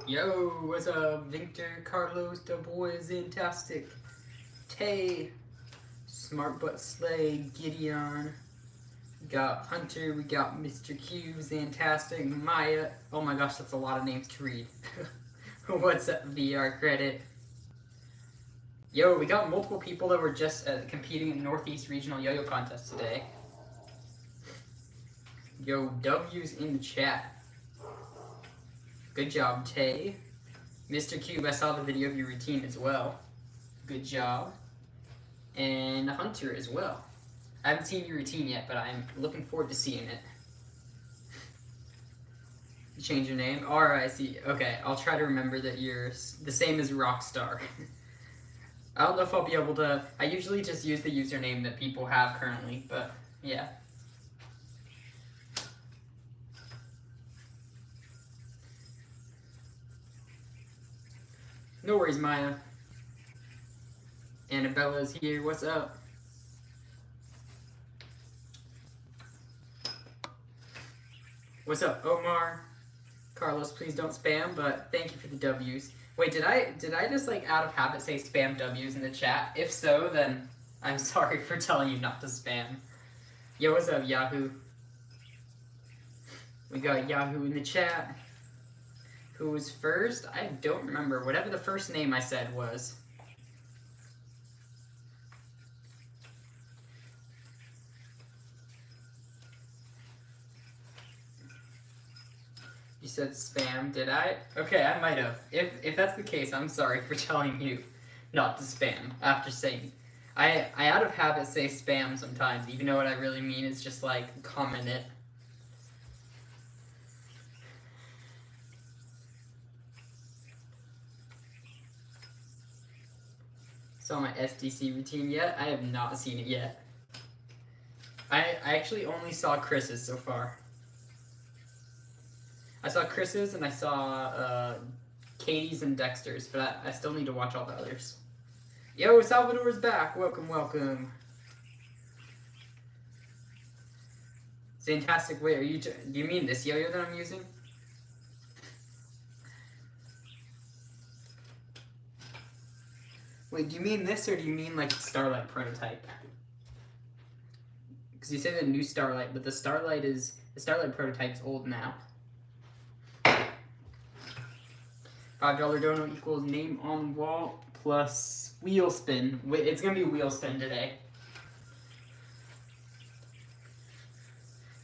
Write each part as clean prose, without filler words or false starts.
Yo, what's up? Victor, Carlos, the boy is fantastic. Tay, Smart Butt Slay, Gideon. We got Hunter, we got Mr. Q, fantastic. Maya. Oh my gosh, that's a lot of names to read. What's up, VR Credit? Yo, we got multiple people that were just competing in Northeast Regional Yo-Yo Contest today. Yo, W's in the chat. Good job, Tay. Mr. Cube, I saw the video of your routine as well. Good job. And Hunter as well. I haven't seen your routine yet, but I'm looking forward to seeing it. You change your name? Alright, I see. Okay, I'll try to remember that you're the same as Rockstar. I don't know if I'll be able to... I usually just use the username that people have currently, but yeah. No worries, Maya. Annabella's here. What's up? What's up, Omar? Carlos, please don't spam, but thank you for the W's. Wait, did I just like out of habit say spam W's in the chat? If so, then I'm sorry for telling you not to spam. Yo, what's up, Yahoo? We got Yahoo in the chat. Who was first? I don't remember. Whatever the first name I said was. You said spam, did I? Okay, I might have. If that's the case, I'm sorry for telling you not to spam after saying. I out of habit say spam sometimes, even though what I really mean is just like comment it. Saw my SDC routine yet? I have not seen it yet. I actually only saw Chris's so far. I saw Chris's and I saw Katie's and Dexter's, but I still need to watch all the others. Yo, Salvador's back! Welcome, welcome. Fantastic. Wait, do you mean this yo-yo that I'm using? Wait, do you mean this or do you mean like the Starlight prototype? Because you say the new Starlight, but the Starlight prototype's old now. $5 dono equals name on wall plus wheel spin. Wait, it's gonna be wheel spin today.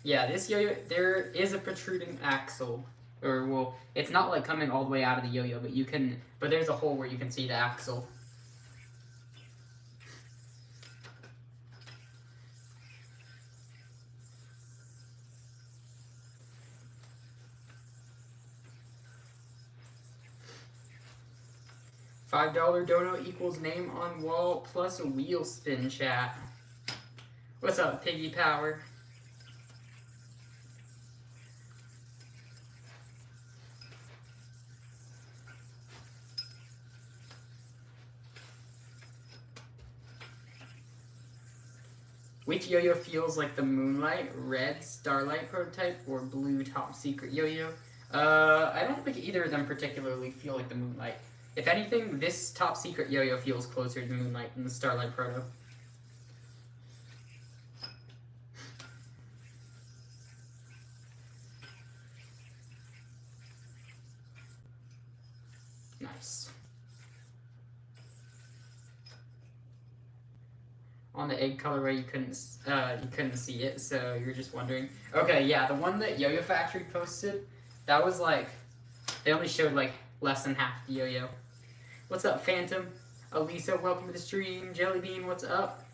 Yeah, this yo-yo, there is a protruding axle. Or, well, it's not like coming all the way out of the yo-yo, but there's a hole where you can see the axle. $5 dono equals name on wall plus a wheel spin, chat. What's up, Piggy Power? Which yo-yo feels like the Moonlight, red Starlight prototype, or blue Top Secret yo-yo? I don't think either of them particularly feel like the Moonlight. If anything, this Top Secret yo-yo feels closer to Moonlight than the Starlight Proto. Nice. On the egg colorway, you couldn't see it, so you're just wondering. Okay, yeah, the one that Yo-Yo Factory posted, that was like, they only showed like less than half the yo-yo. What's up, Phantom? Elisa, welcome to the stream. Jellybean, what's up?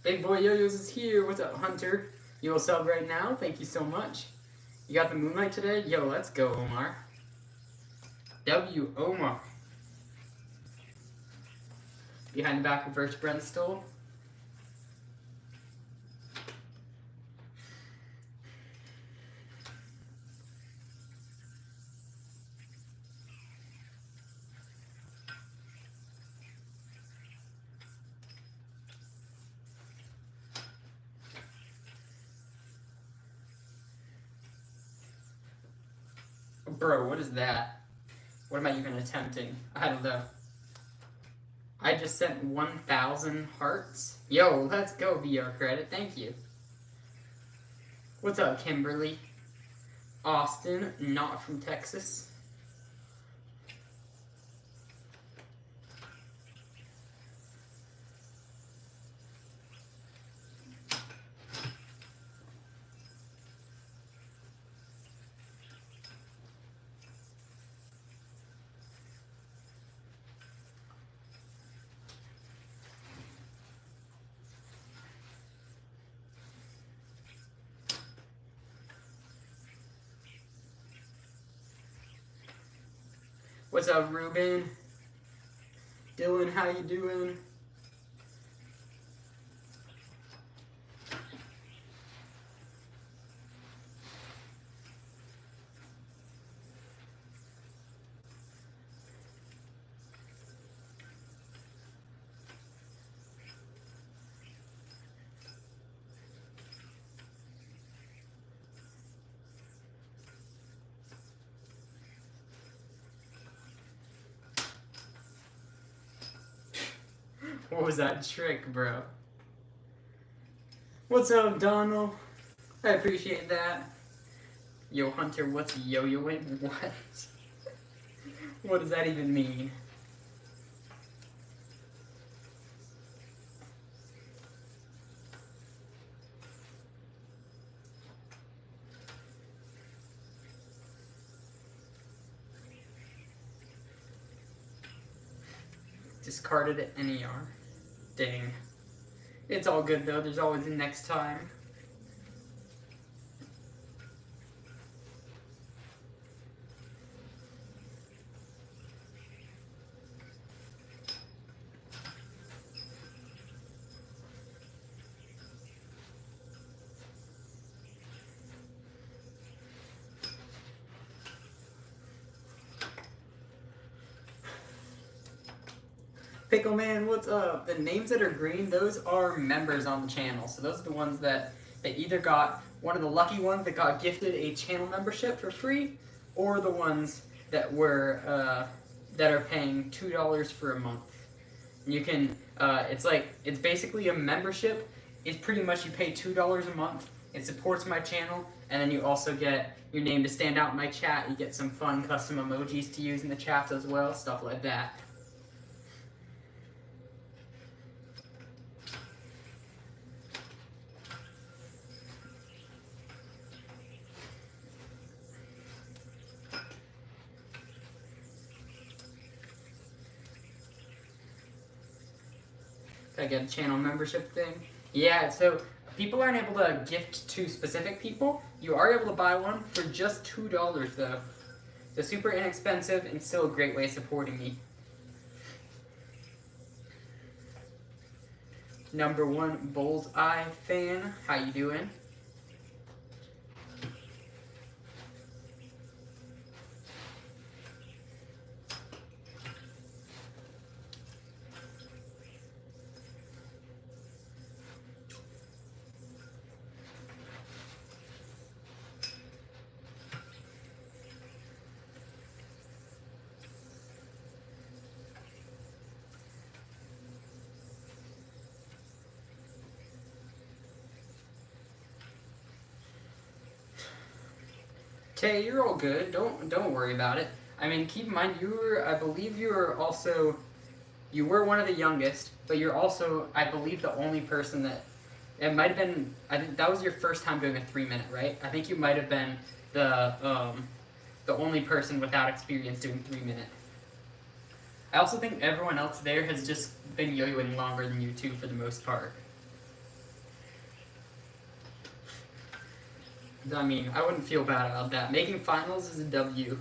Big boy Yoyos is here. What's up, Hunter? You will sub right now. Thank you so much. You got the moonlight today? Yo, let's go, Omar. W. Omar. Behind the back reverse Brent stole. Bro, what is that? What am I even attempting? I don't know. I just sent 1,000 hearts. Yo, let's go, VR credit. Thank you. What's up, Kimberly? Austin, not from Texas. What's up, Ruben? Dylan, how you doing? What was that trick, bro? What's up, Donald? I appreciate that. Yo, Hunter, what's yo-yoing? What? What does that even mean? Discarded at NER. Dang. It's all good though, there's always a next time. Pickle Man, what's up? The names that are green, those are members on the channel. So those are the ones that they either got, one of the lucky ones that got gifted a channel membership for free, or the ones that were that are paying $2 for a month. And you can, it's basically a membership. It's pretty much you pay $2 a month. It supports my channel, and then you also get your name to stand out in my chat. You get some fun custom emojis to use in the chats as well, stuff like that. I get a channel membership thing. Yeah, so people aren't able to gift to specific people. You are able to buy one for just $2 though. So super inexpensive and still a great way of supporting me. #1 Bullseye fan, how you doing? Tay, you're all good. Don't worry about it. I mean, keep in mind I believe you were one of the youngest, but you're also, I believe, the only person that, it might have been, I think that was your first time doing a 3-minute, right? I think you might have been the only person without experience doing 3-minute. I also think everyone else there has just been yo-yoing longer than you two for the most part. I mean, I wouldn't feel bad about that. Making finals is a W.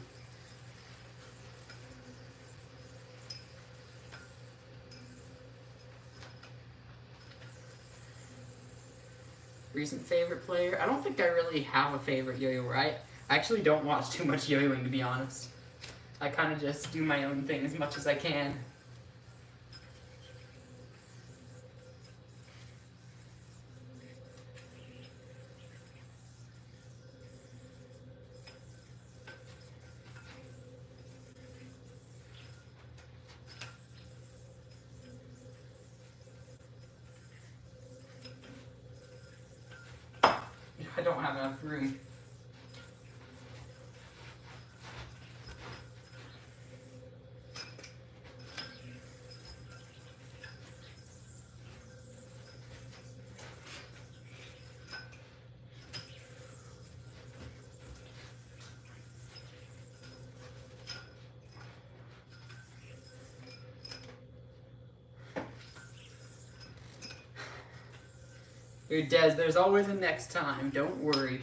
Recent favorite player? I don't think I really have a favorite yo-yo, right? I actually don't watch too much yo-yoing, to be honest. I kind of just do my own thing as much as I can. I don't have enough room. You're Des, there's always a next time, don't worry.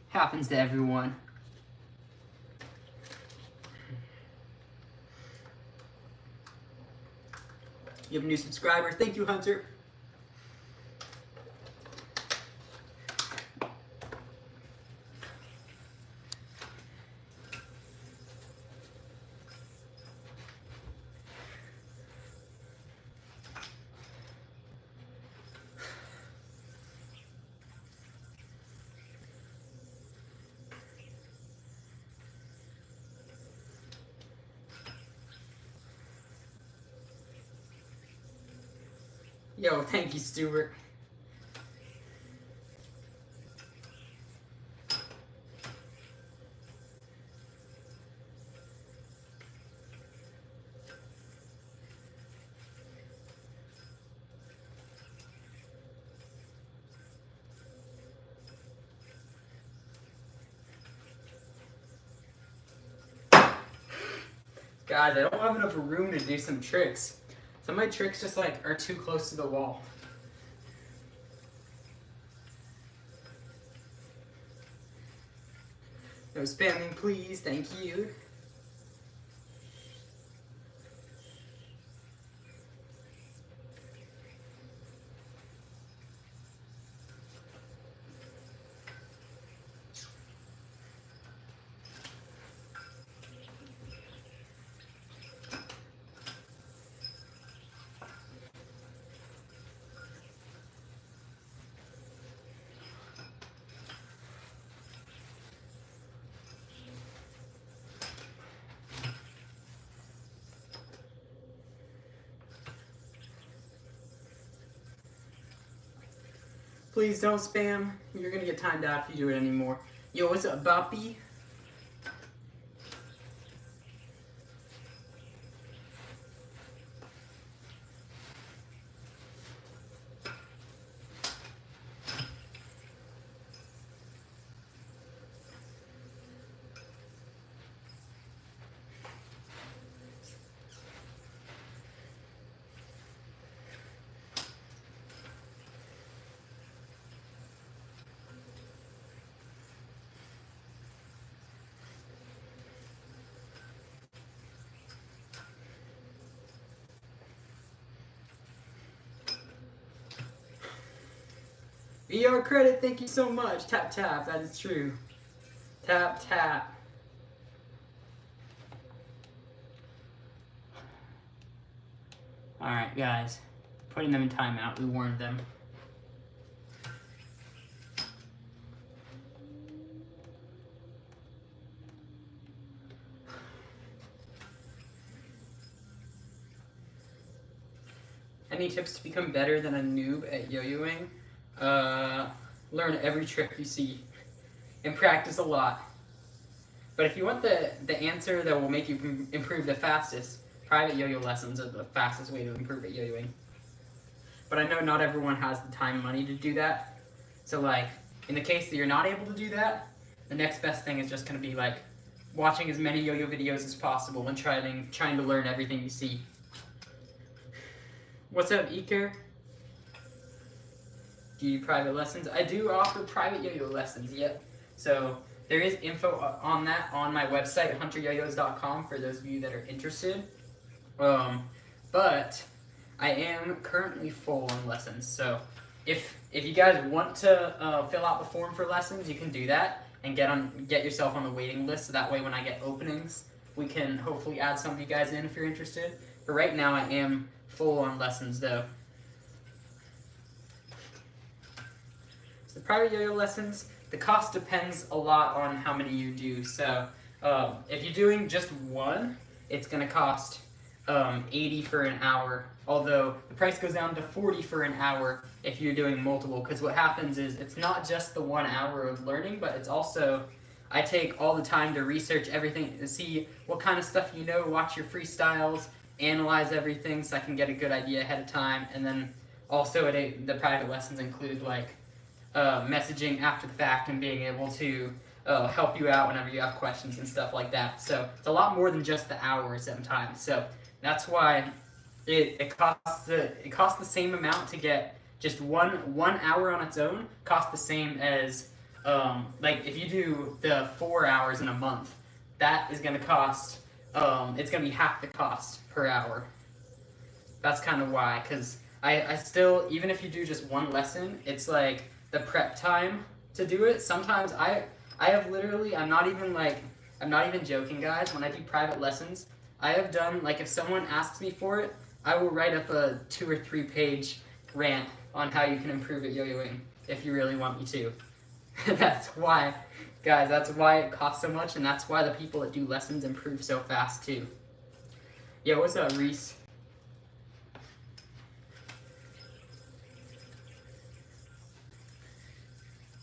Happens to everyone. You have a new subscriber, thank you, Hunter. Yo, thank you, Stuart. Guys, I don't have enough room to do some tricks. Some of my tricks just like are too close to the wall. No spamming, please. Thank you. Please don't spam. You're gonna get timed out if you do it anymore. Yo, what's up, Boppy? VR credit, thank you so much. Tap tap, that is true. Tap tap. Alright guys, putting them in timeout, we warned them. Any tips to become better than a noob at yo-yoing? Learn every trick you see and practice a lot. But if you want the answer that will make you improve the fastest, private yo-yo lessons are the fastest way to improve at yo-yoing. But I know not everyone has the time and money to do that. So like, in the case that you're not able to do that, the next best thing is just going to be like watching as many yo-yo videos as possible and trying to learn everything you see. What's up, Iker? Do you private lessons? I do offer private yo-yo lessons, yep. So there is info on that on my website, hunteryoyos.com, for those of you that are interested. But I am currently full on lessons, so if you guys want to fill out the form for lessons, you can do that and get yourself on the waiting list, so that way when I get openings, we can hopefully add some of you guys in if you're interested. But right now I am full on lessons though. So the private yo-yo lessons, the cost depends a lot on how many you do. So if you're doing just one, it's going to cost $80 for an hour, although the price goes down to $40 for an hour if you're doing multiple, because what happens is it's not just the 1 hour of learning, but it's also, I take all the time to research everything, to see what kind of stuff you know, watch your freestyles, analyze everything so I can get a good idea ahead of time, and then also the private lessons include like messaging after the fact and being able to help you out whenever you have questions and stuff like that. So it's a lot more than just the hours sometimes. So that's why it costs the same amount to get just one hour on its own. Costs the same as like if you do the 4 hours in a month, that is going to cost it's going to be half the cost per hour. That's kind of why, because I still, even if you do just one lesson, it's like the prep time to do it. Sometimes I have literally, I'm not even joking, guys, when I do private lessons, I have done, like, if someone asks me for it, I will write up a 2 or 3 page rant on how you can improve at yo-yoing if you really want me to. That's why, guys, that's why it costs so much, and that's why the people that do lessons improve so fast too. Yo, what's up, Reese?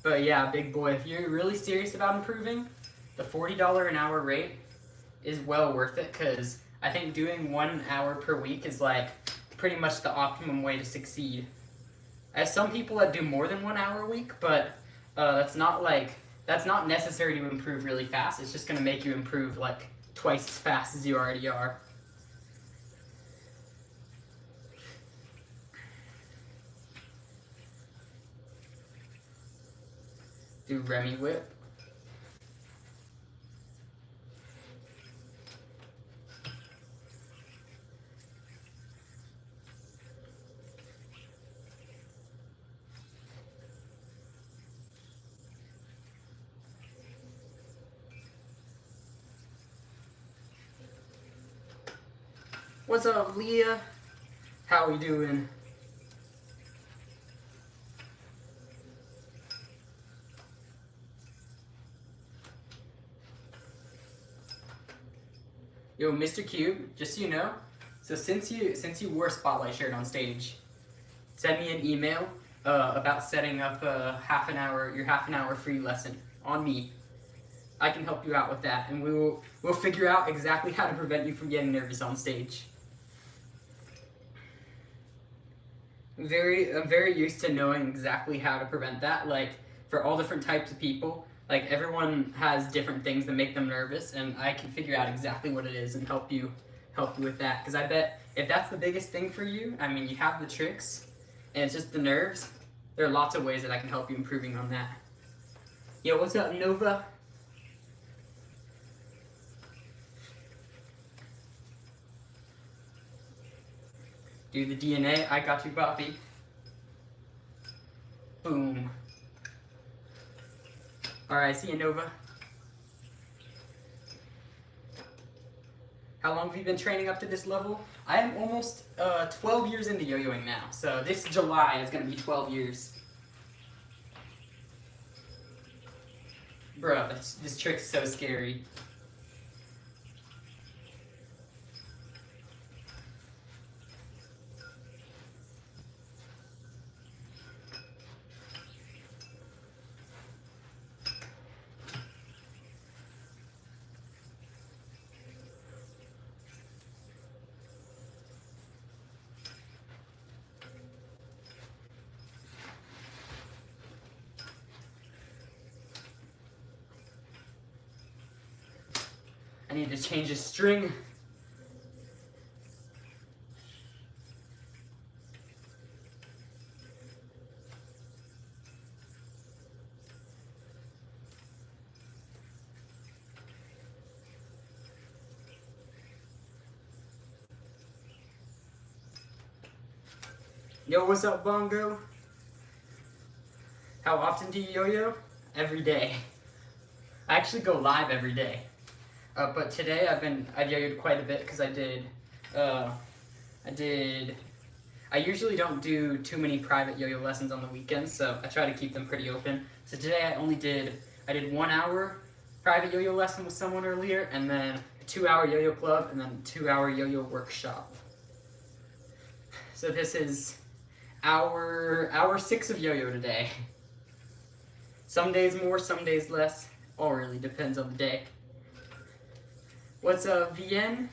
But yeah, big boy, if you're really serious about improving, the $40 an hour rate is well worth it, because I think doing 1 hour per week is like pretty much the optimum way to succeed. I have some people that do more than 1 hour a week, but that's not necessary to improve really fast. It's just going to make you improve like twice as fast as you already are. Do Remy whip. What's up, Leah? How we doing? Yo, Mr. Cube, just so you know, so since you wore a spotlight shirt on stage, send me an email about setting up your half an hour free lesson on me. I can help you out with that, and we'll figure out exactly how to prevent you from getting nervous on stage. I'm very used to knowing exactly how to prevent that. Like, for all different types of people, like, everyone has different things that make them nervous, and I can figure out exactly what it is and help you with that. Because I bet if that's the biggest thing for you, I mean, you have the tricks, and it's just the nerves. There are lots of ways that I can help you improving on that. Yo, what's up, Nova? Do the DNA. I got you, Bobby. Boom. Alright, see you, Nova. How long have you been training up to this level? I am almost 12 years into yo-yoing now. So this July is going to be 12 years. Bro, this trick's so scary. I need to change the string. Yo, what's up, Bongo? How often do you yo-yo? Every day. I actually go live every day. But today I've yo-yoed quite a bit because I usually don't do too many private yo-yo lessons on the weekends, so I try to keep them pretty open. So today I did 1 hour private yo-yo lesson with someone earlier, and then a 2-hour yo-yo club, and then a 2-hour yo-yo workshop. So this is hour 6 of yo-yo today. Some days more, some days less. All really depends on the day. What's up, VN?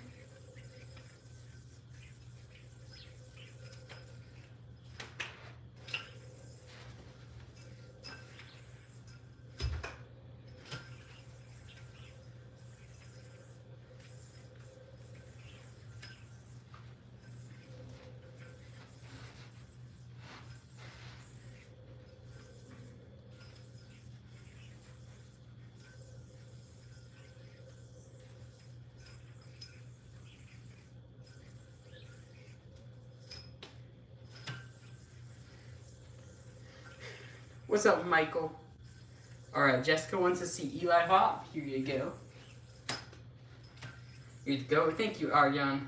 What's up, Michael? Alright, Jessica wants to see Eli hop. Here you go. Here you go. Thank you, Aryan.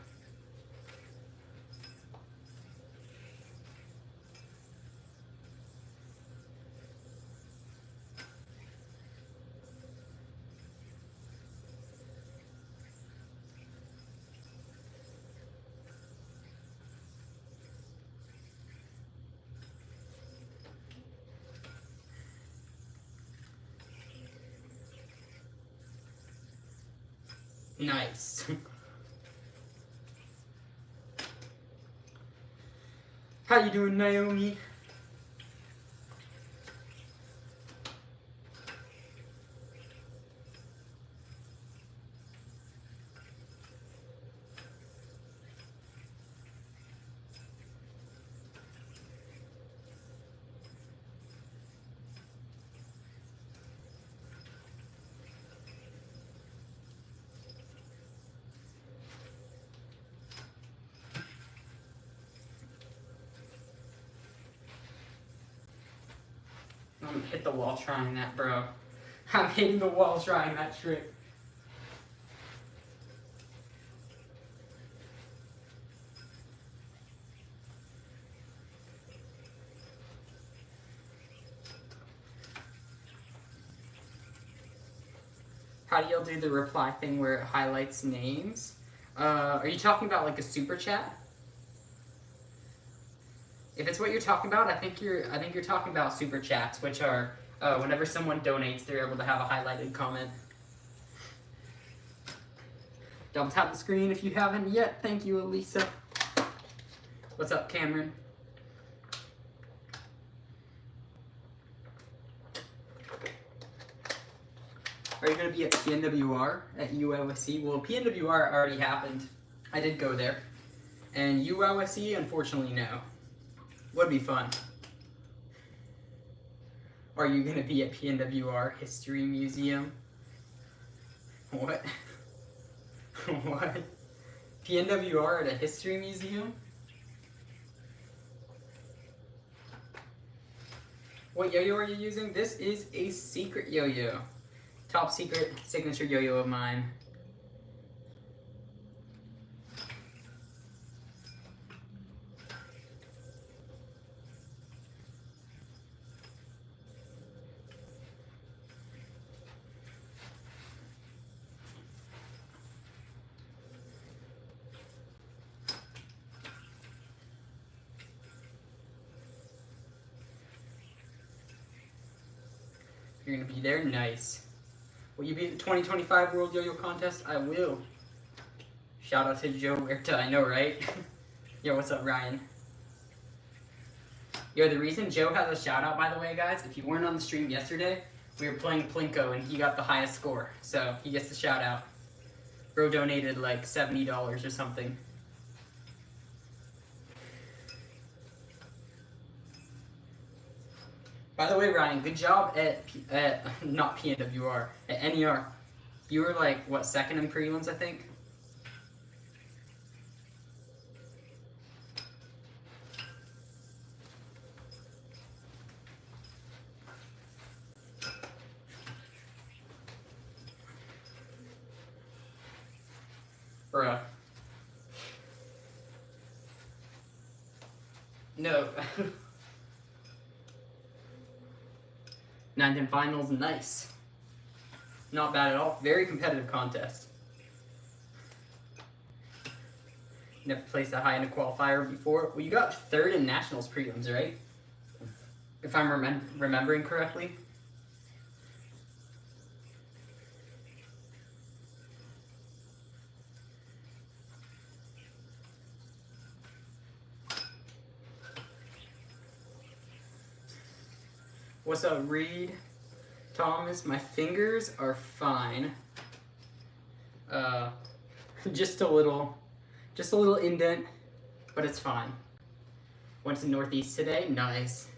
Nice. How you doing, Naomi? I'm gonna hit the wall trying that, bro. I'm hitting the wall trying that trick. How do y'all do the reply thing where it highlights names? Are you talking about like a super chat? If it's what you're talking about, I think you're talking about super chats, which are whenever someone donates, they're able to have a highlighted comment. Double tap the screen if you haven't yet. Thank you, Elisa. What's up, Cameron? Are you going to be at PNWR at UOSC? Well, PNWR already happened. I did go there. And UOSC, unfortunately, no. Would be fun. Are you going to be at PNWR History Museum? What? What? PNWR at a history museum? What yo-yo are you using? This is a secret yo-yo. Top secret signature yo-yo of mine. You're gonna be there? Nice. Will you be at the 2025 World Yo-Yo Contest? I will. Shout out to Joe Huerta, I know, right? Yo, what's up, Ryan? Yo, the reason Joe has a shout out, by the way, guys, if you weren't on the stream yesterday, we were playing Plinko and he got the highest score. So he gets the shout out. Bro donated like $70 or something. By the way, Ryan, good job at not PNWR, at NER. You were like, what, second in prelims, I think? Bruh. No. Ninth and finals, nice. Not bad at all. Very competitive contest. Never placed that high in a qualifier before. Well, you got third in nationals prelims, right? If I'm remembering correctly. What's up, Reed? Thomas, my fingers are fine. Just a little indent, but it's fine. Went to Northeast today, nice.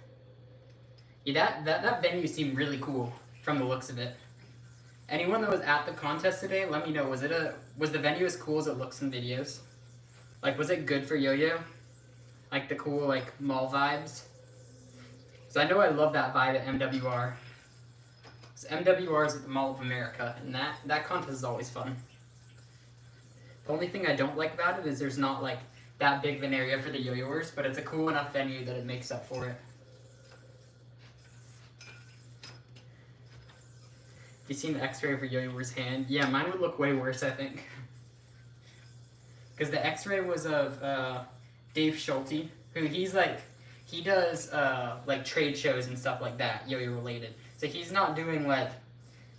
Yeah, that venue seemed really cool from the looks of it. Anyone that was at the contest today, let me know. Was the venue as cool as it looks in videos? Like, was it good for Yo-Yo? Like the cool like mall vibes? So I know I love that vibe at MWR. So MWR is at the Mall of America, and that contest is always fun. The only thing I don't like about it is there's not like that big of an area for the Yo-Yoers, but it's a cool enough venue that it makes up for it. Have you seen the X-ray of a Yo-Yoer's hand? Yeah, mine would look way worse, I think. Because the X-ray was of Dave Schulte, who he does like trade shows and stuff like that, Yo-Yo related. So he's not doing like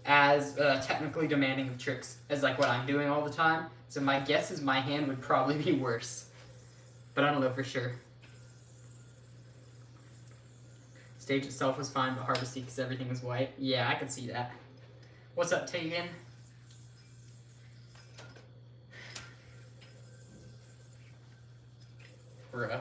as technically demanding of tricks as like what I'm doing all the time. So my guess is my hand would probably be worse, but I don't know for sure. Stage itself was fine, but hard to see because everything was white. Yeah, I could see that. What's up, Tegan? Bruh.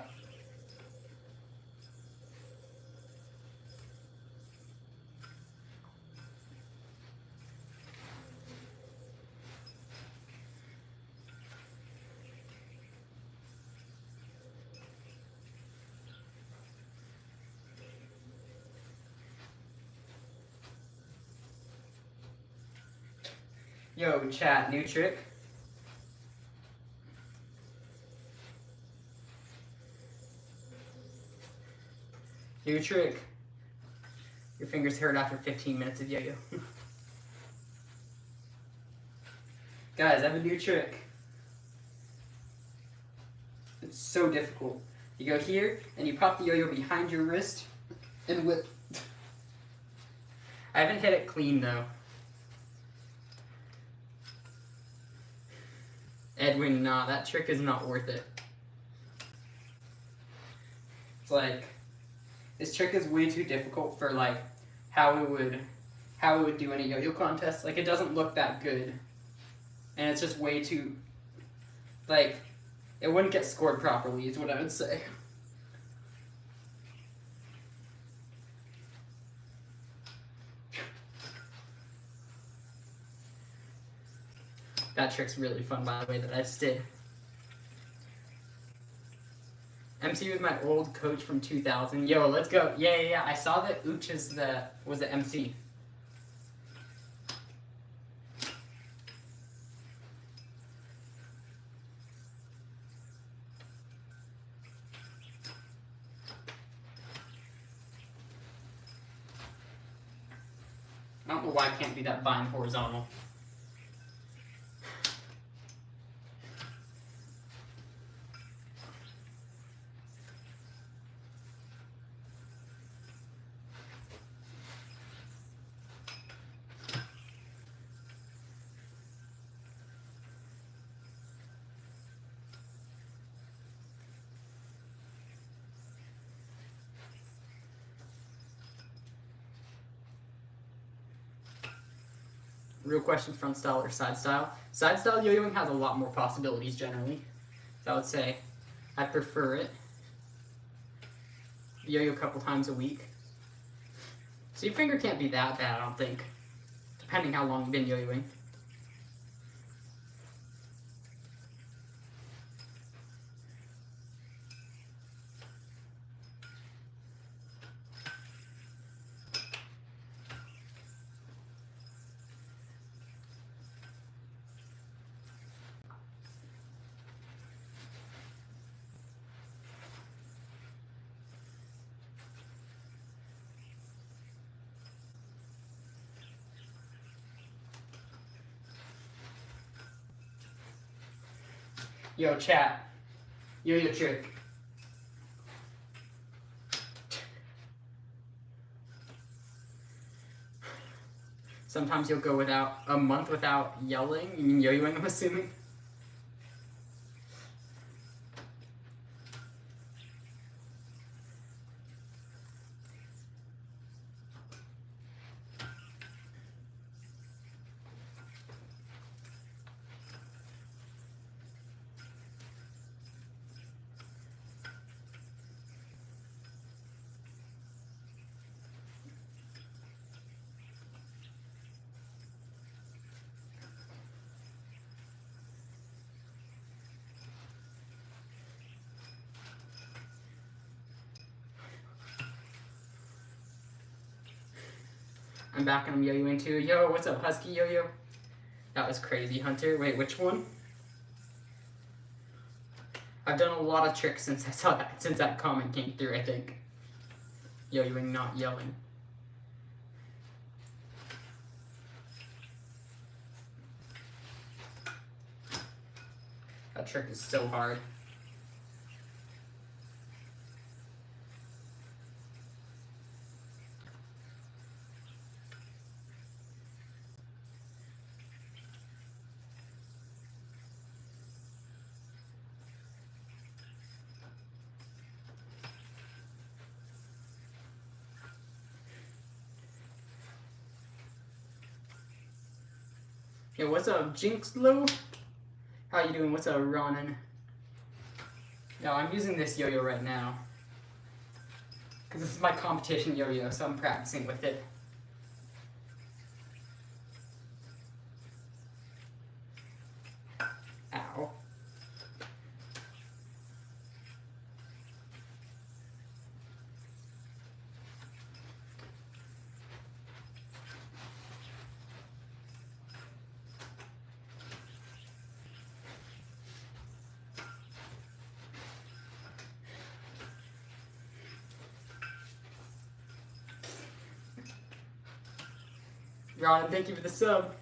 Yo, chat, new trick. New trick. Your fingers hurt after 15 minutes of yo-yo. Guys, I have a new trick. It's so difficult. You go here, and you pop the yo-yo behind your wrist, and whip. I haven't hit it clean, though. Edwin, nah, that trick is not worth it. It's like, this trick is way too difficult for like how it would do in a yo-yo contest. Like, it doesn't look that good, and it's just way too, like, it wouldn't get scored properly is what I would say. That trick's really fun, by the way, that I just did. MC was my old coach from 2000. Yo, let's go. Yeah. I saw that Ooch was the MC. I don't know why I can't do that bind horizontal. Real question, front style or side style? Side style yo-yoing has a lot more possibilities generally. So I would say I prefer it. Yo-yo a couple times a week. So your finger can't be that bad, I don't think. Depending how long you've been yo-yoing. Yo, chat. Yo-yo trick. Sometimes you'll go without a month without yelling. You mean yo-yoing, I'm assuming? I'm back and I'm yo-yoing too. Yo, what's up, Husky Yo-Yo? That was crazy, Hunter. Wait, which one? I've done a lot of tricks since I saw that, since that comment came through, I think. Yo-yoing, not yelling. That trick is so hard. Yo, what's up, Jinxlo? How you doing? What's up, Ronan? No, I'm using this yo-yo right now. Because this is my competition yo-yo, so I'm practicing with it. Ow. Ron, thank you for the sub.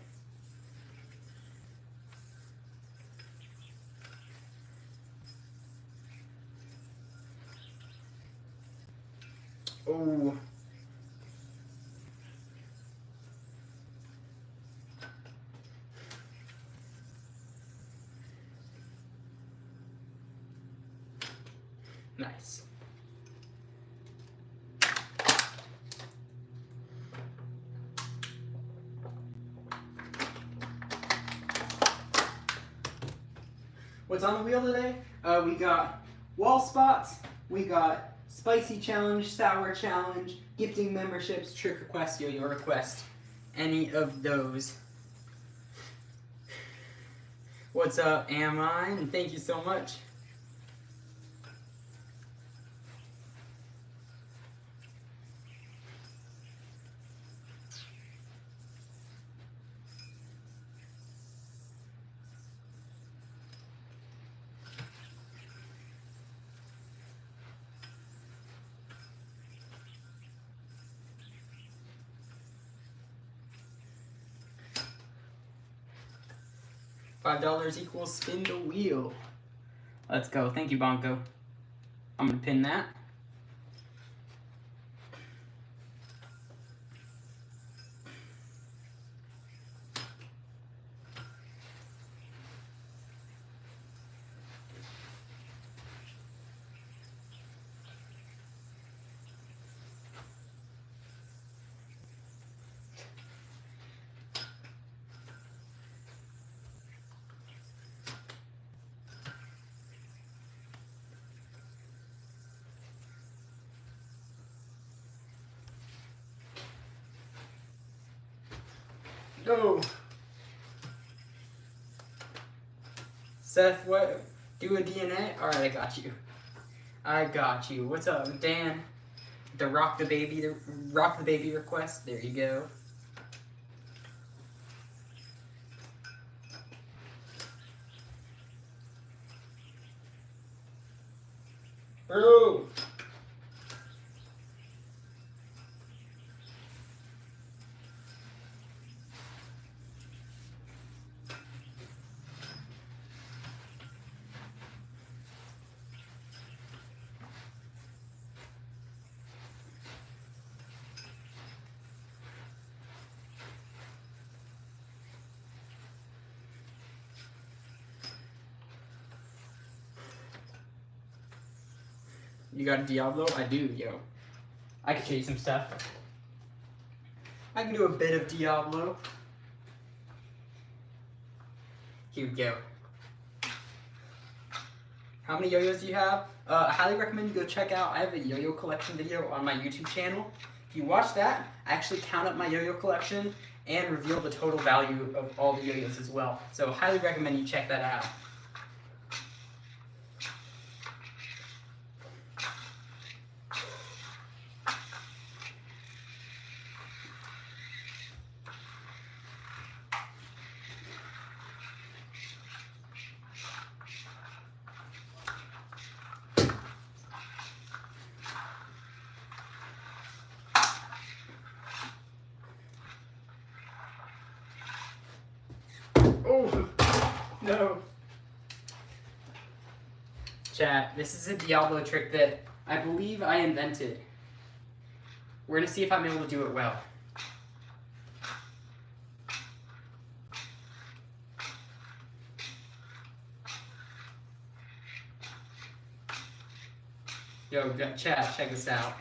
Oh. Nice. What's on the wheel today? We got wall spots, we got spicy challenge, sour challenge, gifting memberships, trick request, yo-yo request. Any of those. What's up, Am I? And thank you so much. $5 equals spin the wheel. Let's go. Thank you, Bonko. I'm gonna pin that. Go. Seth, what? Do a DNA? Alright, I got you. I got you. What's up, Dan? The rock the baby request. There you go. Bro. You got a Diablo? I do, yo. I can show you some stuff. I can do a bit of Diablo. Here we go. How many yo-yos do you have? I highly recommend you go check out, I have a yo-yo collection video on my YouTube channel. If you watch that, I actually count up my yo-yo collection and reveal the total value of all the yo-yos as well. So highly recommend you check that out. Oh, no. Chat, this is a Diablo trick that I believe I invented. We're going to see if I'm able to do it well. Yo, chat, check this out.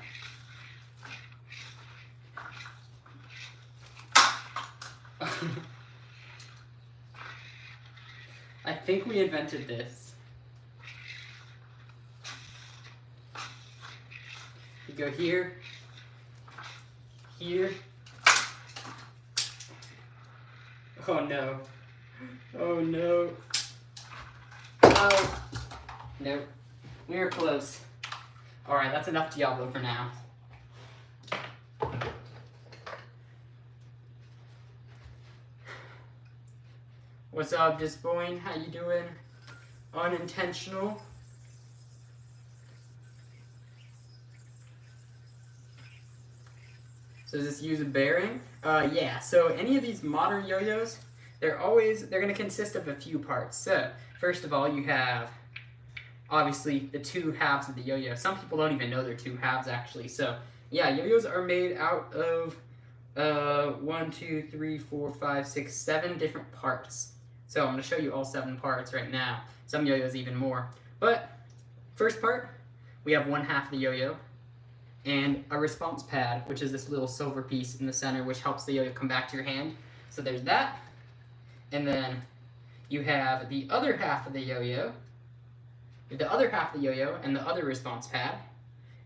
I think we invented this. You go here, here. Oh no. Oh no. Oh. Nope. We were close. Alright, that's enough Diablo for now. What's up, Disboyne? How you doing? Unintentional. So does this use a bearing? Yeah, so any of these modern yo-yos, they're gonna consist of a few parts. So, first of all, you have, obviously, the two halves of the yo-yo. Some people don't even know they're two halves, actually. So, yeah, yo-yos are made out of 1, 2, 3, 4, 5, 6, 7 different parts. So I'm going to show you all 7 parts right now. Some yo-yos even more. But first part, we have one half of the yo-yo and a response pad, which is this little silver piece in the center, which helps the yo-yo come back to your hand. So there's that. And then you have the other half of the yo-yo, and the other response pad.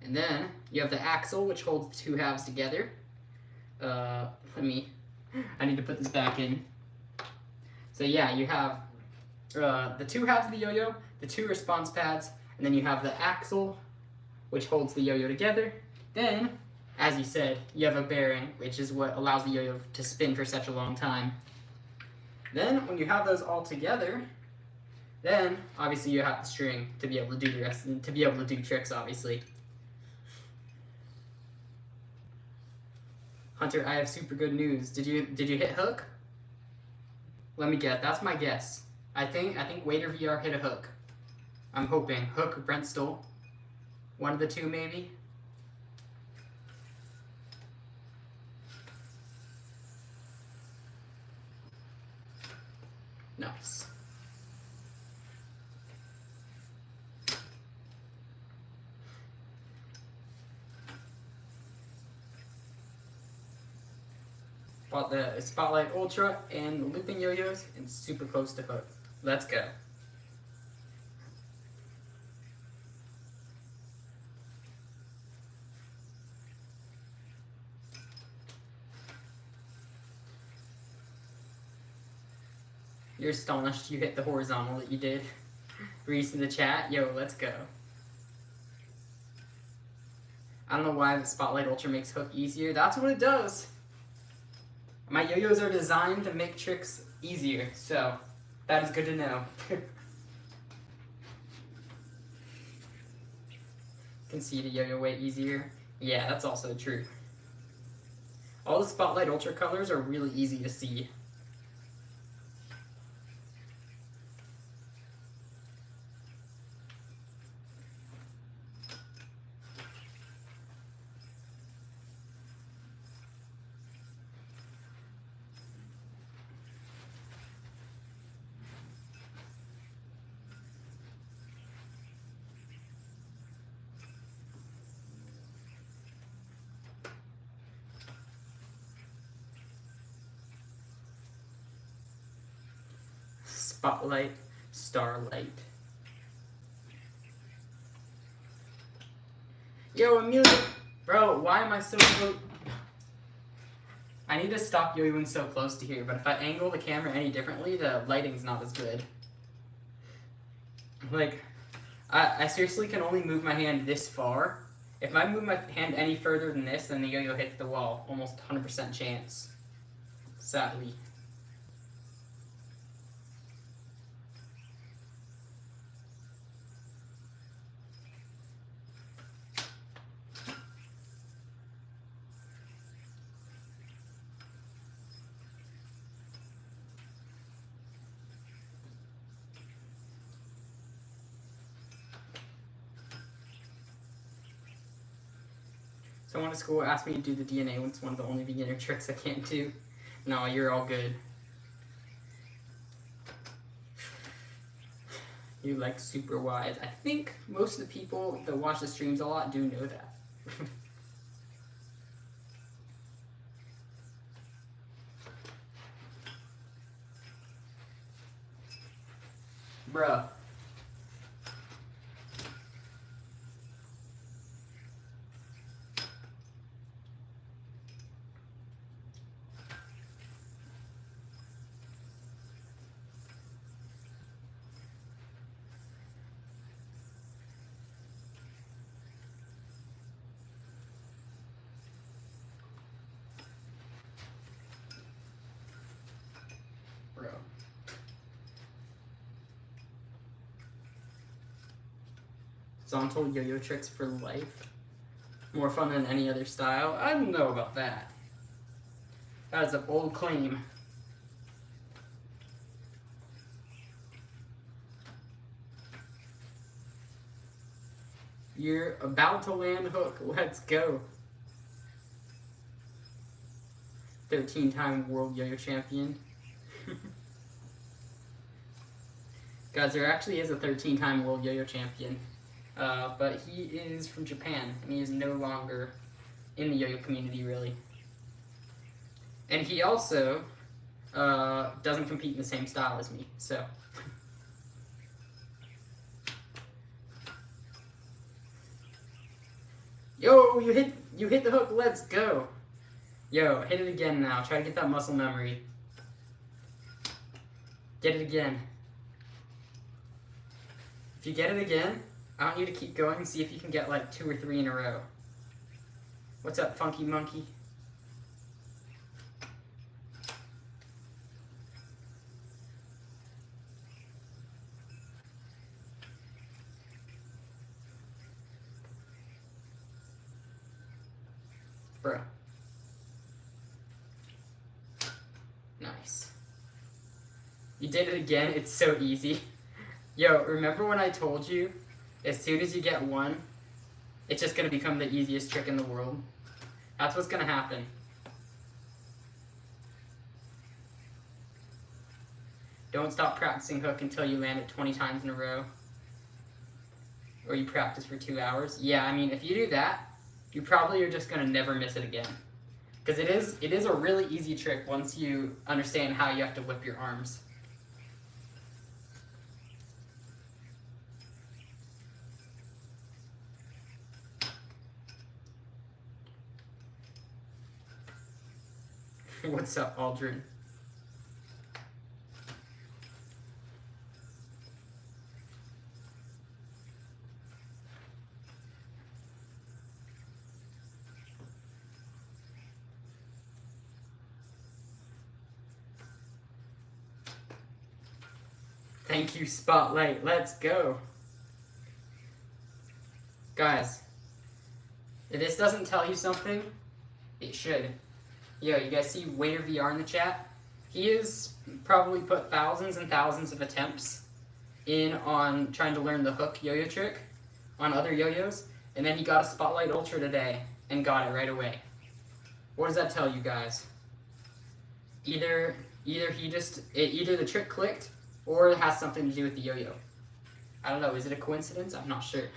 And then you have the axle, which holds the two halves together. I need to put this back in. So yeah, you have the two halves of the yo-yo, the 2 response pads, and then you have the axle, which holds the yo-yo together. Then, as you said, you have a bearing, which is what allows the yo-yo to spin for such a long time. Then, when you have those all together, then obviously you have the string to be able to do the rest, to be able to do tricks, obviously. Hunter, I have super good news. Did you hit hook? Let me guess. That's my guess. I think Waiter VR hit a hook. I'm hoping. Hook or Brent Stoll. One of the two, maybe. Nice. Bought the Spotlight Ultra and the looping yo-yos and super close to hook. Let's go. You're astonished you hit the horizontal that you did. Reese in the chat, yo, let's go. I don't know why the Spotlight Ultra makes hook easier. That's what it does. My yo-yos are designed to make tricks easier, so that is good to know. Can see the yo-yo way easier. Yeah, that's also true. All the Spotlight Ultra colors are really easy to see. Spotlight, Starlight. Yo, Amelia! Bro, why am I so close? I need to stop yo-yoing so close to here, but if I angle the camera any differently, the lighting's not as good. Like, I seriously can only move my hand this far. If I move my hand any further than this, then the yo-yo hits the wall. Almost 100% chance. Sadly. Someone at school asked me to do the DNA when it's one of the only beginner tricks I can't do. No, you're all good. You like super wise. I think most of the people that watch the streams a lot do know that. Bruh. Zontal yo-yo tricks for life. More fun than any other style. I don't know about that. That is a bold claim. You're about to land hook. Let's go. 13-time world yo-yo champion. Guys, there actually is a 13-time world yo-yo champion. But he is from Japan, and he is no longer in the yo-yo community, really. And he also doesn't compete in the same style as me, so. Yo, you hit the hook, let's go. Yo, hit it again now. Try to get that muscle memory. Get it again. If you get it again, I want you to keep going and see if you can get like 2 or 3 in a row. What's up, funky monkey? Bro. Nice. You did it again, it's so easy. Yo, remember when I told you, as soon as you get one, it's just going to become the easiest trick in the world? That's what's going to happen. Don't stop practicing hook until you land it 20 times in a row. Or you practice for 2 hours. Yeah, I mean, if you do that, you probably are just going to never miss it again. Because it is a really easy trick once you understand how you have to whip your arms. What's up, Aldrin? Thank you, Spotlight. Let's go. Guys, if this doesn't tell you something, it should. Yo, you guys see Waiter VR in the chat? He has probably put thousands and thousands of attempts in on trying to learn the hook yo-yo trick on other yo-yos, and then he got a Spotlight Ultra today and got it right away. What does that tell you guys? Either the trick clicked, or it has something to do with the yo-yo. I don't know, is it a coincidence? I'm not sure.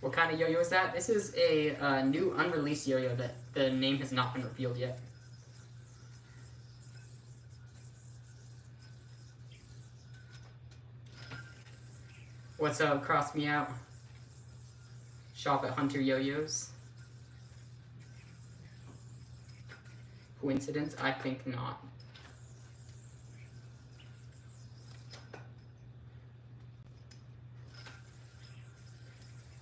What kind of yo-yo is that? This is a new unreleased yo-yo that the name has not been revealed yet. What's up? Cross me out. Shop at Hunter Yoyos. Coincidence? I think not.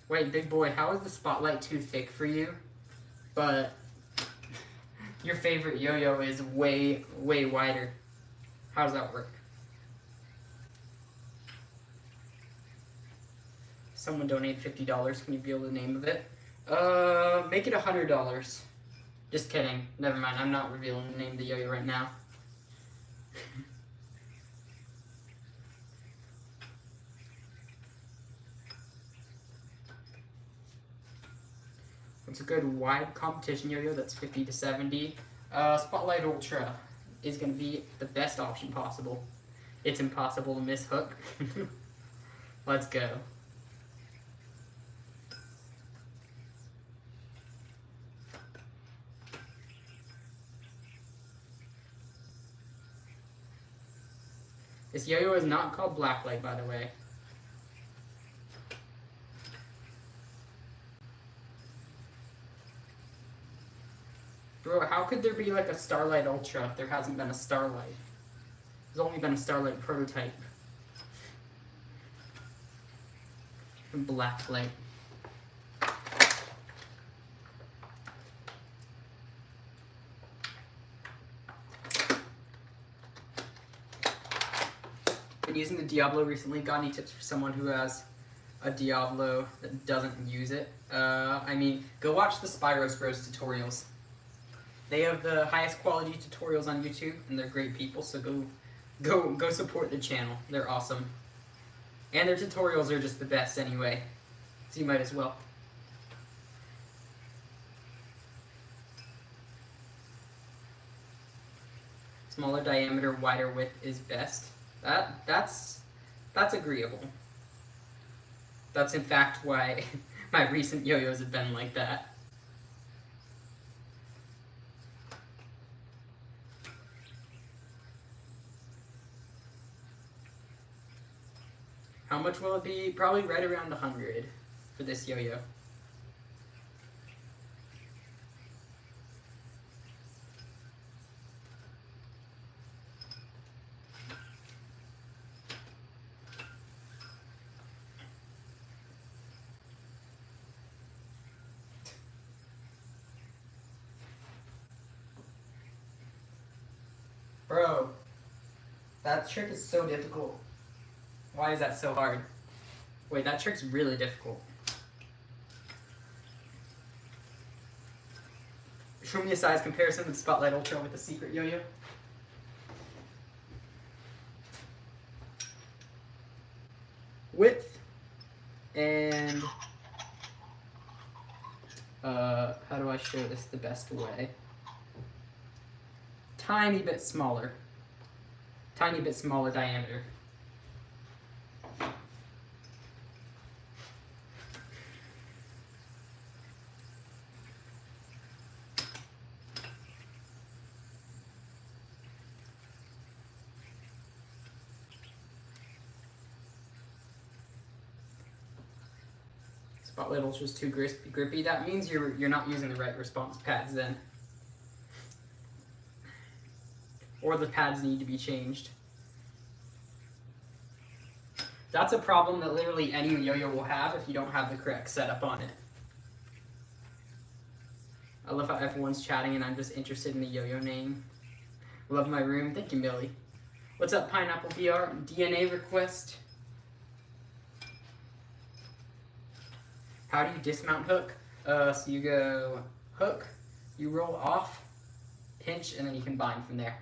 Wait, big boy, how is the spotlight too thick for you? But your favorite yo-yo is way, way wider. How does that work? Someone donated $50. Can you be able to name of it? Make it $100. Just kidding. Never mind. I'm not revealing the name of the yo-yo right now. What's a good wide competition yo-yo that's 50 to 70? Spotlight Ultra is going to be the best option possible. It's impossible to miss hook. Let's go. This yo-yo is not called Blacklight, by the way. Bro, how could there be like a Starlight Ultra if there hasn't been a Starlight? There's only been a Starlight prototype. And Blacklight. Been using the Diablo recently. Got any tips for someone who has a Diablo that doesn't use it? I mean, go watch the Spyros Bros tutorials. They have the highest quality tutorials on YouTube, and they're great people. So go support the channel. They're awesome, and their tutorials are just the best anyway. So you might as well. Smaller diameter, wider width is best. That's agreeable. That's in fact why my recent yo-yos have been like that. How much will it be? Probably right around 100 for this yo-yo. Bro, that trick is so difficult. Why is that so hard? Wait, that trick's really difficult. Show me a size comparison of the Spotlight Ultra with the Secret Yo-Yo. Width and how do I show this the best way? Tiny bit smaller diameter. Spotlight Ultra is too grippy. That means you're not using the right response pads then. Or the pads need to be changed. That's a problem that literally any yo-yo will have if you don't have the correct setup on it. I love how everyone's chatting and I'm just interested in the yo-yo name. Love my room. Thank you, Millie. What's up, Pineapple VR? DNA request. How do you dismount hook? So you go hook, you roll off, pinch, and then you can bind from there.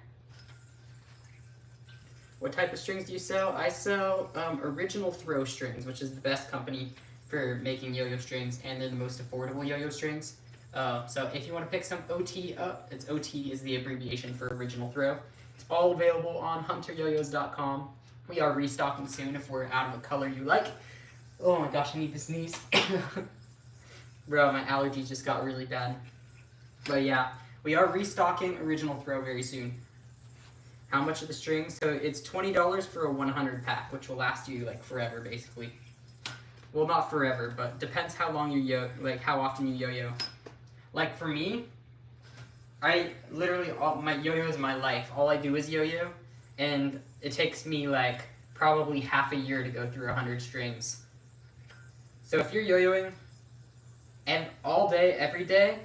What type of strings do you sell? I sell Original Throw strings, which is the best company for making yo-yo strings, and they're the most affordable yo-yo strings. So if you want to pick some OT up, it's OT is the abbreviation for Original Throw. It's all available on hunteryoyos.com. We are restocking soon if we're out of a color you like. Oh my gosh, I need to sneeze. Bro, my allergies just got really bad. But yeah, we are restocking Original Throw very soon. How much are the strings? So it's $20 for a 100 pack, which will last you like forever, basically. Well, not forever, but depends how long you like how often you yo-yo. Like for me, I literally, my yo-yo is my life. All I do is yo-yo, and it takes me like probably half a year to go through 100 strings. So if you're yo-yoing and all day, every day,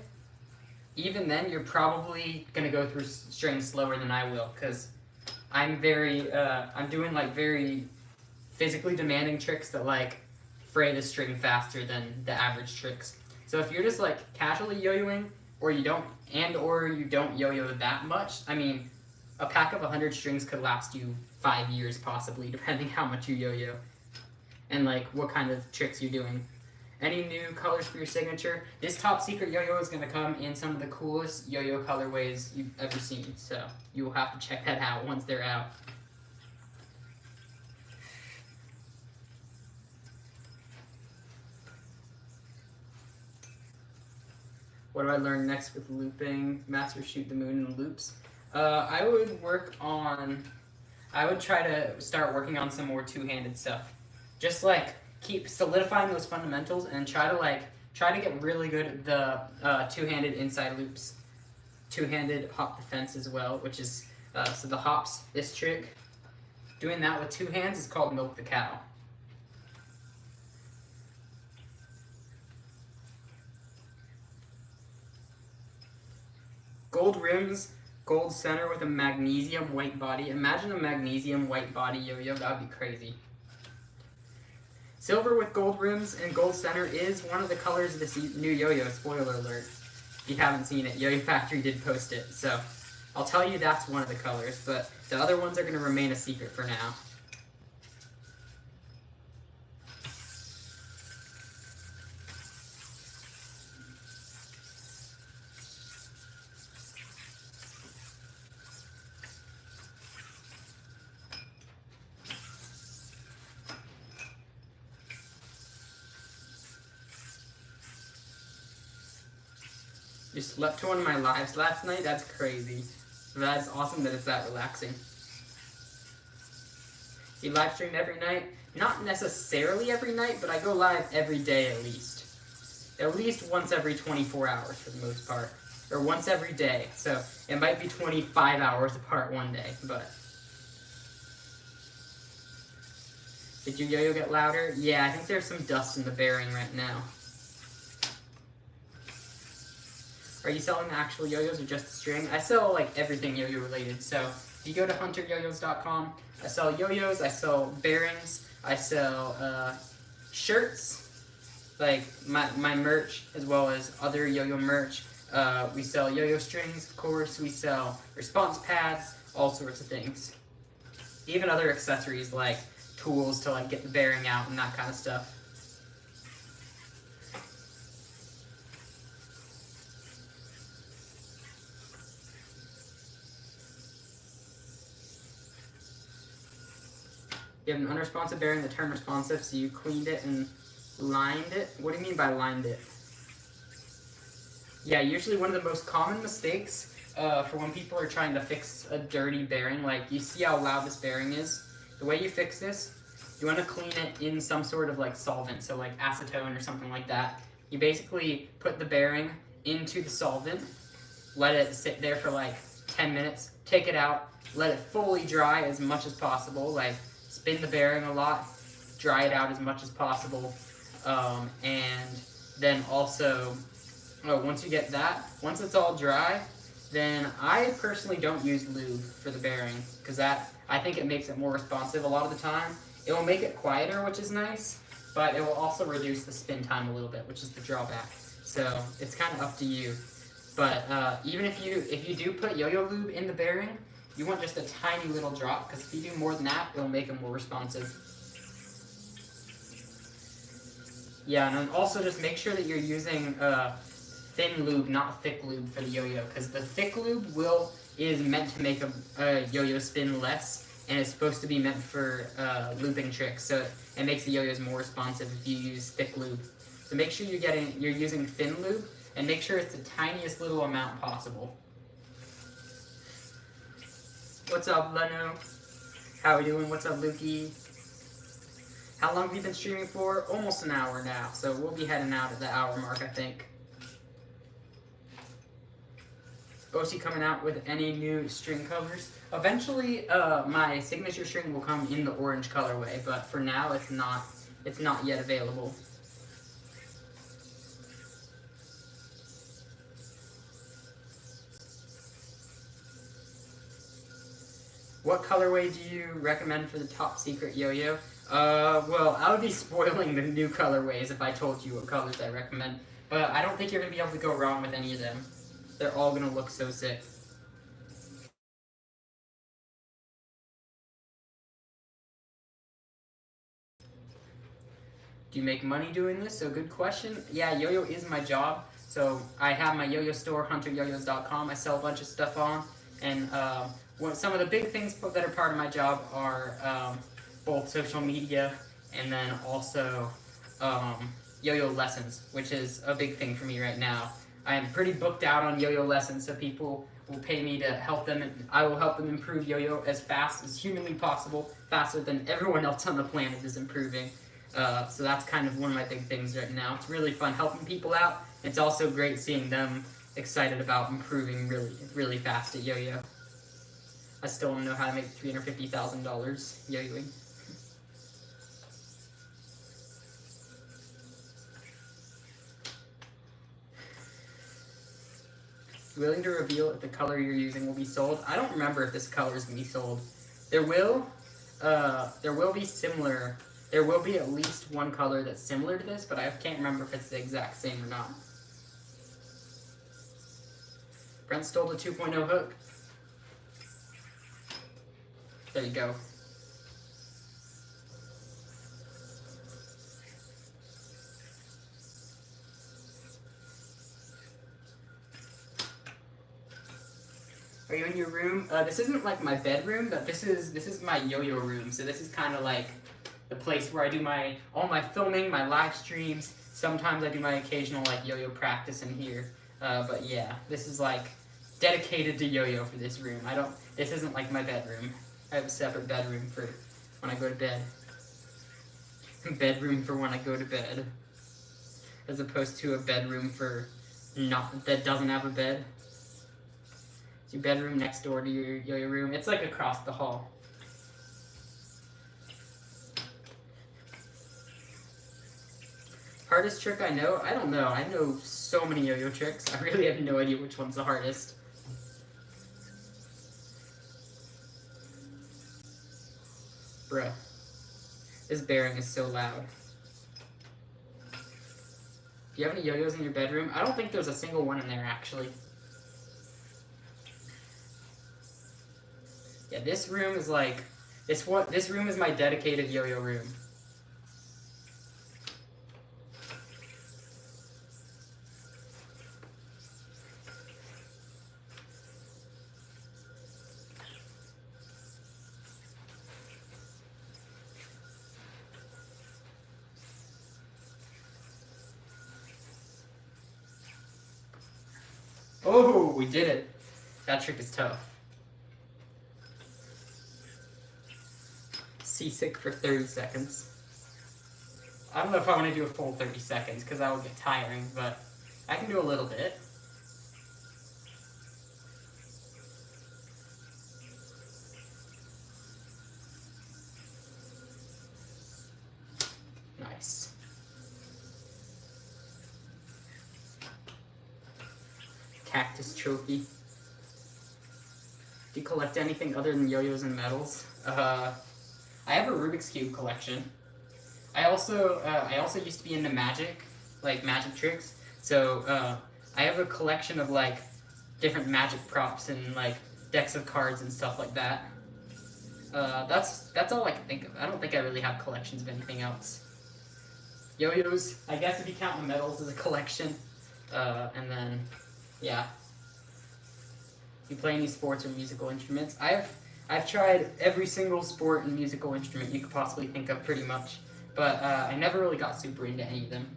even then you're probably gonna go through strings slower than I will, because I'm doing like very physically demanding tricks that like fray the string faster than the average tricks. So if you're just like casually yo-yoing, or you don't yo-yo that much, I mean, a pack of 100 strings could last you 5 years possibly, depending how much you yo-yo and like what kind of tricks you're doing. Any new colors for your signature? This top secret yo-yo is going to come in some of the coolest yo-yo colorways you've ever seen, so you will have to check that out once they're out. What do I learn next with looping? Master shoot the moon in loops. I would try to start working on some more two-handed stuff. Just like keep solidifying those fundamentals and try to get really good at the two-handed inside loops. Two-handed hop defense as well, which is, so the hops, this trick, doing that with two hands is called milk the cow. Gold rims, gold center with a magnesium white body. Imagine a magnesium white body yo-yo, that would be crazy. Silver with gold rims and gold center is one of the colors of this new yo-yo, spoiler alert. If you haven't seen it, Yo-Yo Factory did post it, so I'll tell you that's one of the colors, but the other ones are going to remain a secret for now. You slept to one of my lives last night? That's crazy. That's awesome that it's that relaxing. You live stream every night? Not necessarily every night, but I go live every day at least. At least once every 24 hours for the most part. Or once every day. So it might be 25 hours apart one day, but... Did your yo-yo get louder? Yeah, I think there's some dust in the bearing right now. Are you selling the actual yo-yos or just the string? I sell like everything yo-yo related. So if you go to hunteryoyos.com, I sell yo-yos, I sell bearings, I sell shirts, like my merch, as well as other yo-yo merch. We sell yo-yo strings, of course. We sell response pads, all sorts of things. Even other accessories like tools to like get the bearing out and that kind of stuff. You have an unresponsive bearing that turned responsive, so you cleaned it and lined it. What do you mean by lined it? Yeah, usually one of the most common mistakes for when people are trying to fix a dirty bearing, like you see how loud this bearing is? The way you fix this, you want to clean it in some sort of like solvent, so like acetone or something like that. You basically put the bearing into the solvent, let it sit there for like 10 minutes, take it out, let it fully dry as much as possible, like spin the bearing a lot, dry it out as much as possible, and then also, once you get that, once it's all dry, then I personally don't use lube for the bearing, because I think it makes it more responsive a lot of the time. It will make it quieter, which is nice, but it will also reduce the spin time a little bit, which is the drawback. So it's kind of up to you. But even if you do put yo-yo lube in the bearing, you want just a tiny little drop, because if you do more than that, it will make it more responsive. Yeah, and then also just make sure that you're using thin lube, not thick lube for the yo-yo, because the thick lube is meant to make a yo-yo spin less, and it's supposed to be meant for looping tricks, so it makes the yo-yos more responsive if you use thick lube. So make sure you're using thin lube, and make sure it's the tiniest little amount possible. What's up, Leno? How are we doing? What's up, Lukey? How long have we been streaming for? Almost an hour now, so we'll be heading out at the hour mark, I think. OC coming out with any new string colors. Eventually, my signature string will come in the orange colorway, but for now, it's not yet available. What colorway do you recommend for the top secret yo-yo? Well, I would be spoiling the new colorways if I told you what colors I recommend, but I don't think you're going to be able to go wrong with any of them. They're all going to look so sick. Do you make money doing this? So good question. Yeah, yo-yo is my job. So I have my yo-yo store, hunteryoyos.com. I sell a bunch of stuff on, and some of the big things that are part of my job are both social media and then also yo-yo lessons, which is a big thing for me right now. I am pretty booked out on yo-yo lessons, so people will pay me to help them, and I will help them improve yo-yo as fast as humanly possible, faster than everyone else on the planet is improving. So that's kind of one of my big things right now. It's really fun helping people out. It's also great seeing them excited about improving really, really fast at yo-yo. I still don't know how to make $350,000 yo-yoing. Willing to reveal if the color you're using will be sold? I don't remember if this color is going to be sold. There will be similar. There will be at least one color that's similar to this, but I can't remember if it's the exact same or not. Brent stole the 2.0 hook. There you go. Are you in your room? This isn't like my bedroom, but this is my yo-yo room. So this is kind of like the place where I do all my filming, my live streams. Sometimes I do my occasional like yo-yo practice in here. But yeah, this is like dedicated to yo-yo for this room. This isn't like my bedroom. I have a separate bedroom for when I go to bed. Bedroom for when I go to bed. As opposed to a bedroom that doesn't have a bed. It's your bedroom next door to your yo-yo room. It's like across the hall. Hardest trick I know? I don't know. I know so many yo-yo tricks. I really have no idea which one's the hardest. Bruh. This bearing is so loud. Do you have any yo-yos in your bedroom? I don't think there's a single one in there, actually. Yeah, this room is like... This room is my dedicated yo-yo room. Oh, we did it. That trick is tough. Seasick for 30 seconds. I don't know if I want to do a full 30 seconds because that will get tiring, but I can do a little bit. Nice. Cactus trophy. Do you collect anything other than yo-yos and medals? I have a Rubik's Cube collection. I also used to be into magic, like magic tricks. So I have a collection of like different magic props and like decks of cards and stuff like that. That's all I can think of. I don't think I really have collections of anything else. Yo-yos, I guess if you count the medals as a collection. And then, yeah. You play any sports or musical instruments? I've tried every single sport and musical instrument you could possibly think of, pretty much. But I never really got super into any of them.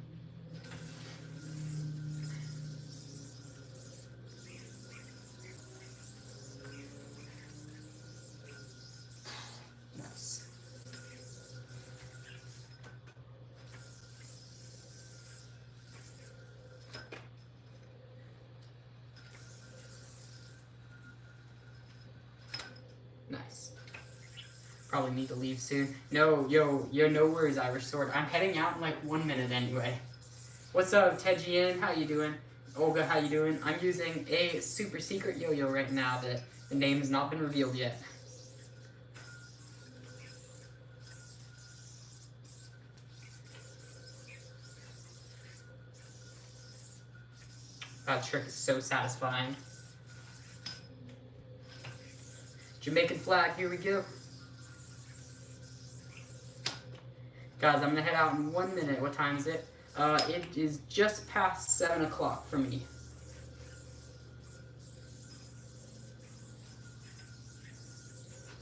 Nice. Nice. Probably need to leave soon. No, yo, no worries, Irish Sword. I'm heading out in like 1 minute anyway. What's up, Tejian? How you doing? Olga, how you doing? I'm using a super secret yo-yo right now that the name has not been revealed yet. That trick is so satisfying. Jamaican flag, here we go. Guys, I'm gonna head out in 1 minute. What time is it? It is just past 7 o'clock for me.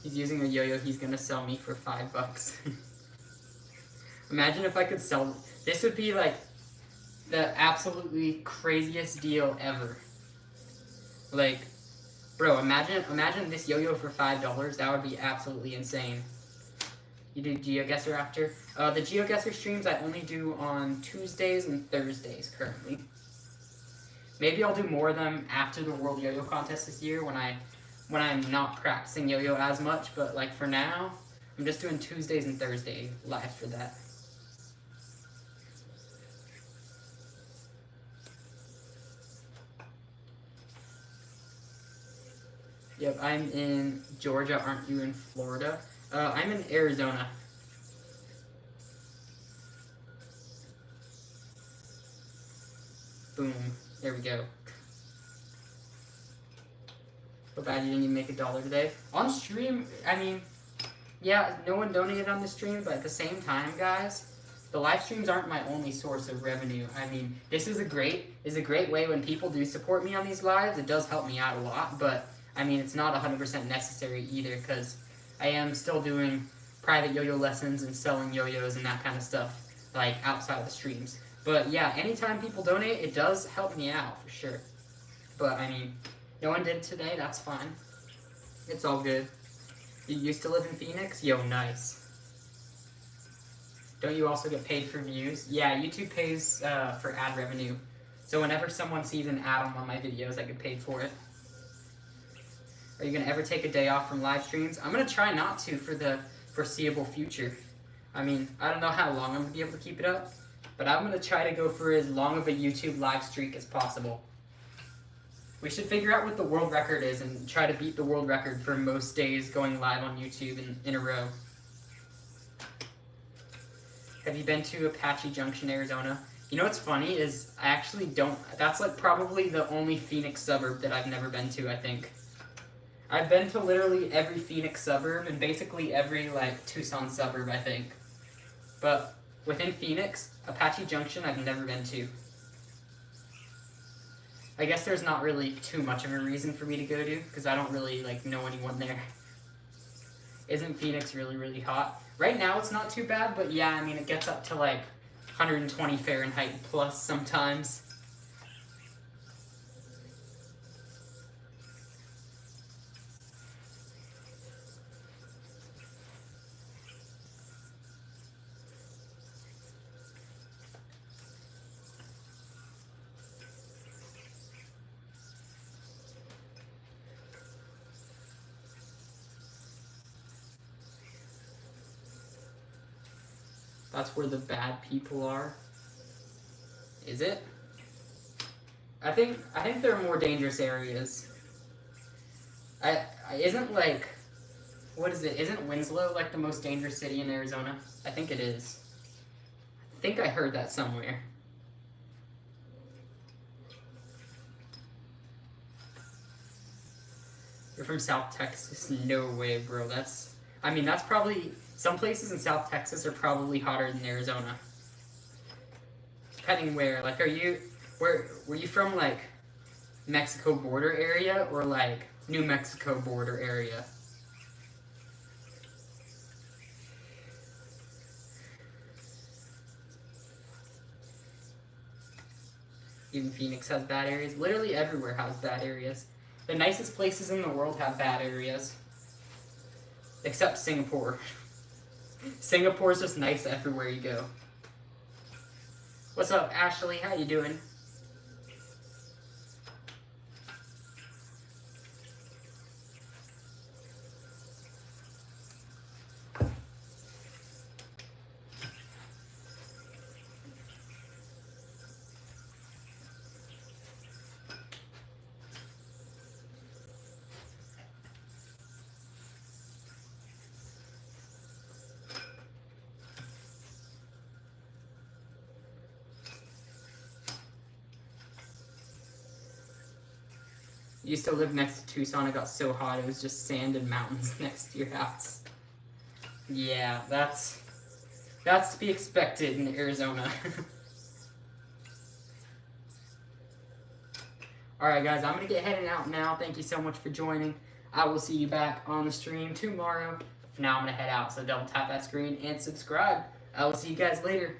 He's using a yo-yo he's gonna sell me for $5. Imagine if I could sell this. Would be like the absolutely craziest deal ever. Like, bro, imagine this yo-yo for $5. That would be absolutely insane. You do GeoGuessr after? The GeoGuessr streams I only do on Tuesdays and Thursdays currently. Maybe I'll do more of them after the World Yo-Yo Contest this year when I'm not practicing yo-yo as much, but like for now, I'm just doing Tuesdays and Thursday live for that. Yep, I'm in Georgia. Aren't you in Florida? I'm in Arizona. Boom. There we go. So bad you didn't even make $1 today. On stream, I mean, yeah, no one donated on the stream, but at the same time, guys, the live streams aren't my only source of revenue. I mean, this is a great way when people do support me on these lives. It does help me out a lot, but I mean, it's not 100% necessary either, because I am still doing private yo-yo lessons and selling yo-yos and that kind of stuff, like, outside of the streams. But yeah, anytime people donate, it does help me out, for sure. But, I mean, no one did today, that's fine. It's all good. You used to live in Phoenix? Yo, nice. Don't you also get paid for views? Yeah, YouTube pays for ad revenue. So whenever someone sees an ad on one of my videos, I get paid for it. Are you going to ever take a day off from live streams? I'm going to try not to for the foreseeable future. I mean, I don't know how long I'm going to be able to keep it up, but I'm going to try to go for as long of a YouTube live streak as possible. We should figure out what the world record is and try to beat the world record for most days going live on YouTube in a row. Have you been to Apache Junction, Arizona? You know what's funny is I actually don't. That's like probably the only Phoenix suburb that I've never been to, I think. I've been to literally every Phoenix suburb and basically every, like, Tucson suburb, I think. But within Phoenix, Apache Junction I've never been to. I guess there's not really too much of a reason for me to go to, because I don't really, like, know anyone there. Isn't Phoenix really, really hot? Right now it's not too bad, but yeah, I mean, it gets up to, like, 120 Fahrenheit plus sometimes. That's where the bad people are. Is it? I think there are more dangerous areas. Isn't like, what is it? Isn't Winslow like the most dangerous city in Arizona? I think it is. I think I heard that somewhere. You're from South Texas? No way, bro. I mean, that's probably, some places in South Texas are probably hotter than Arizona. Depending where. Like, were you from, like, Mexico border area or, like, New Mexico border area? Even Phoenix has bad areas. Literally everywhere has bad areas. The nicest places in the world have bad areas. Except Singapore. Singapore's just nice everywhere you go. What's up, Ashley? How you doing? Used to live next to Tucson. It got so hot it was just sand and mountains next to your house. Yeah, that's to be expected in Arizona. Alright guys, I'm going to get heading out now. Thank you so much for joining. I will see you back on the stream tomorrow. For now, I'm going to head out, so double tap that screen and subscribe. I will see you guys later.